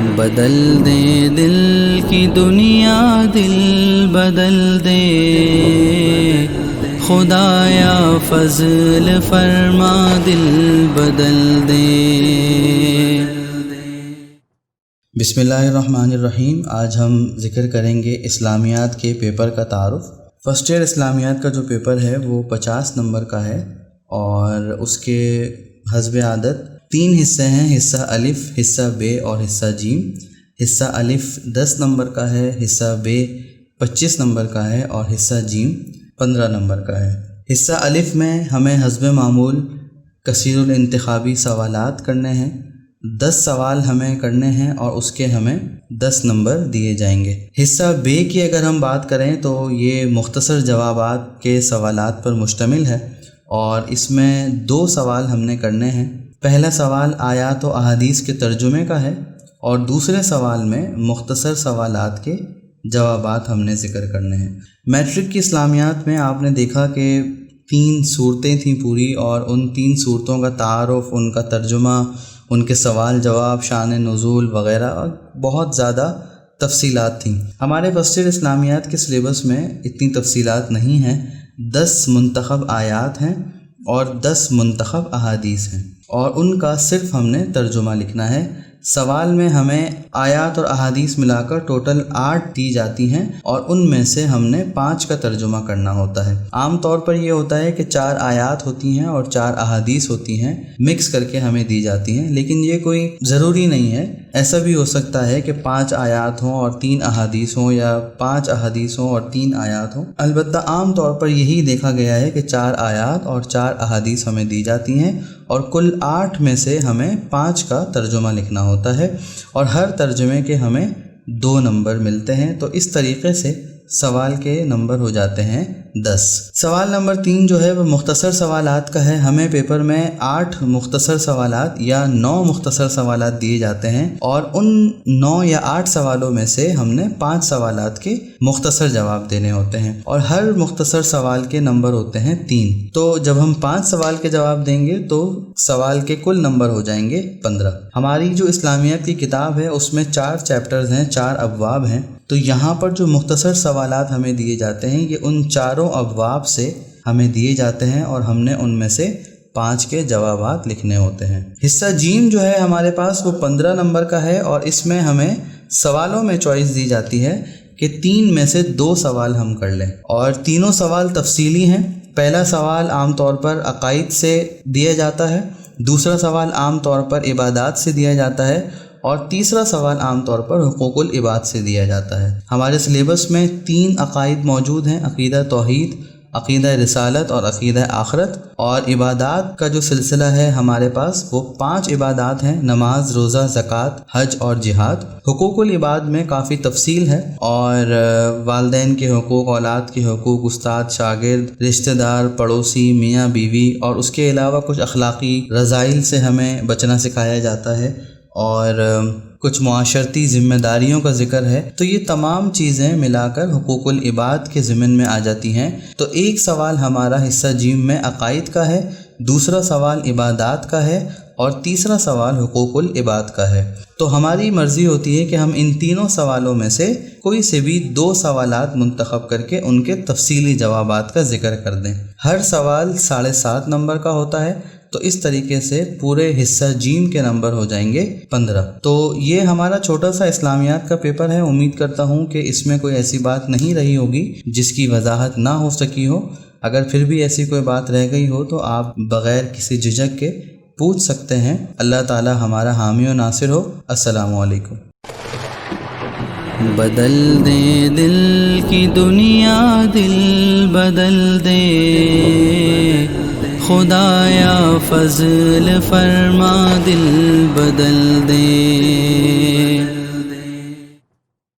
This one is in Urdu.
بدل دے دل کی دنیا، دل بدل دے خدایا فضل فرما، دل بدل دے۔ بسم اللہ الرحمن الرحیم۔ آج ہم ذکر کریں گے اسلامیات کے پیپر کا تعارف۔ فرسٹ ایئر اسلامیات کا جو پیپر ہے وہ 50 نمبر کا ہے، اور اس کے حسب عادت 3 حصے ہیں، حصہ الف، حصہ بے اور حصہ جیم۔ حصہ الف 10 نمبر کا ہے، حصہ بے 25 نمبر کا ہے، اور حصہ جیم 15 نمبر کا ہے۔ حصہ الف میں ہمیں حسب معمول کثیر الانتخابی سوالات کرنے ہیں، 10 سوال ہمیں کرنے ہیں اور اس کے ہمیں 10 نمبر دیے جائیں گے۔ حصہ بے کی اگر ہم بات کریں تو یہ مختصر جوابات کے سوالات پر مشتمل ہے، اور اس میں 2 سوال ہم نے کرنے ہیں۔ پہلا سوال آیات و احادیث کے ترجمے کا ہے، اور دوسرے سوال میں مختصر سوالات کے جوابات ہم نے ذکر کرنے ہیں۔ میٹرک کی اسلامیات میں آپ نے دیکھا کہ 3 صورتیں تھیں پوری، اور ان 3 صورتوں کا تعارف، ان کا ترجمہ، ان کے سوال جواب، شان نزول وغیرہ، اور بہت زیادہ تفصیلات تھیں۔ ہمارے فرسٹ ایئر اسلامیات کے سلیبس میں اتنی تفصیلات نہیں ہیں۔ 10 منتخب آیات ہیں اور 10 منتخب احادیث ہیں، اور ان کا صرف ہم نے ترجمہ لکھنا ہے۔ سوال میں ہمیں آیات اور احادیث ملا کر ٹوٹل 8 دی جاتی ہیں، اور ان میں سے ہم نے 5 کا ترجمہ کرنا ہوتا ہے۔ عام طور پر یہ ہوتا ہے کہ 4 آیات ہوتی ہیں اور 4 احادیث ہوتی ہیں، مکس کر کے ہمیں دی جاتی ہیں، لیکن یہ کوئی ضروری نہیں ہے۔ ایسا بھی ہو سکتا ہے کہ 5 آیات ہوں اور 3 احادیث ہوں، یا 5 احادیث ہوں اور 3 آیات ہوں۔ البتہ عام طور پر یہی دیکھا گیا ہے کہ 4 آیات اور 4 احادیث ہمیں دی جاتی ہیں، اور کل 8 میں سے ہمیں 5 کا ترجمہ لکھنا ہوتا ہے، اور ہر ترجمے کے ہمیں 2 نمبر ملتے ہیں۔ تو اس طریقے سے سوال کے نمبر ہو جاتے ہیں 10۔ سوال نمبر 3 جو ہے وہ مختصر سوالات کا ہے۔ ہمیں پیپر میں 8 مختصر سوالات یا 9 مختصر سوالات دیے جاتے ہیں، اور ان 9 یا 8 سوالوں میں سے ہم نے 5 سوالات کے مختصر جواب دینے ہوتے ہیں، اور ہر مختصر سوال کے نمبر ہوتے ہیں 3۔ تو جب ہم 5 سوال کے جواب دیں گے تو سوال کے کل نمبر ہو جائیں گے 15۔ ہماری جو اسلامیات کی کتاب ہے اس میں 4 چیپٹرز ہیں، 4 ابواب ہیں۔ تو یہاں پر جو مختصر سوالات ہمیں دیے جاتے ہیں یہ ان 4 ابواب سے ہمیں دیے جاتے ہیں، اور ہم نے ان میں سے 5 کے جوابات لکھنے ہوتے ہیں۔ حصہ جیم جو ہے ہمارے پاس وہ 15 نمبر کا ہے، اور اس میں ہمیں سوالوں میں چوائس دی جاتی ہے کہ 3 میں سے 2 سوال ہم کر لیں، اور تینوں سوال تفصیلی ہیں۔ پہلا سوال عام طور پر عقائد سے دیا جاتا ہے، دوسرا سوال عام طور پر عبادات سے دیا جاتا ہے، اور تیسرا سوال عام طور پر حقوق العباد سے دیا جاتا ہے۔ ہمارے سلیبس میں 3 عقائد موجود ہیں، عقیدہ توحید، عقیدہ رسالت اور عقیدہ آخرت، اور عبادات کا جو سلسلہ ہے ہمارے پاس وہ 5 عبادات ہیں: نماز، روزہ، زکوٰۃ، حج اور جہاد۔ حقوق العباد میں کافی تفصیل ہے، اور والدین کے حقوق، اولاد کے حقوق، استاد، شاگرد، رشتہ دار، پڑوسی، میاں بیوی، اور اس کے علاوہ کچھ اخلاقی رذائل سے ہمیں بچنا سکھایا جاتا ہے، اور کچھ معاشرتی ذمہ داریوں کا ذکر ہے۔ تو یہ تمام چیزیں ملا کر حقوق العباد کے ضمن میں آ جاتی ہیں۔ تو ایک سوال ہمارا حصہ جیم میں عقائد کا ہے، دوسرا سوال عبادات کا ہے، اور تیسرا سوال حقوق العباد کا ہے۔ تو ہماری مرضی ہوتی ہے کہ ہم ان تینوں سوالوں میں سے کوئی سے بھی 2 سوالات منتخب کر کے ان کے تفصیلی جوابات کا ذکر کر دیں۔ ہر سوال 7.5 نمبر کا ہوتا ہے، تو اس طریقے سے پورے حصہ جیم کے نمبر ہو جائیں گے 15۔ تو یہ ہمارا چھوٹا سا اسلامیات کا پیپر ہے۔ امید کرتا ہوں کہ اس میں کوئی ایسی بات نہیں رہی ہوگی جس کی وضاحت نہ ہو سکی ہو۔ اگر پھر بھی ایسی کوئی بات رہ گئی ہو تو آپ بغیر کسی جھجک کے پوچھ سکتے ہیں۔ اللہ تعالی ہمارا حامی و ناصر ہو۔ السلام علیکم۔ بدل دے دل کی دنیا، دل بدل دے خدایا فضل فرما، دل بدل دے۔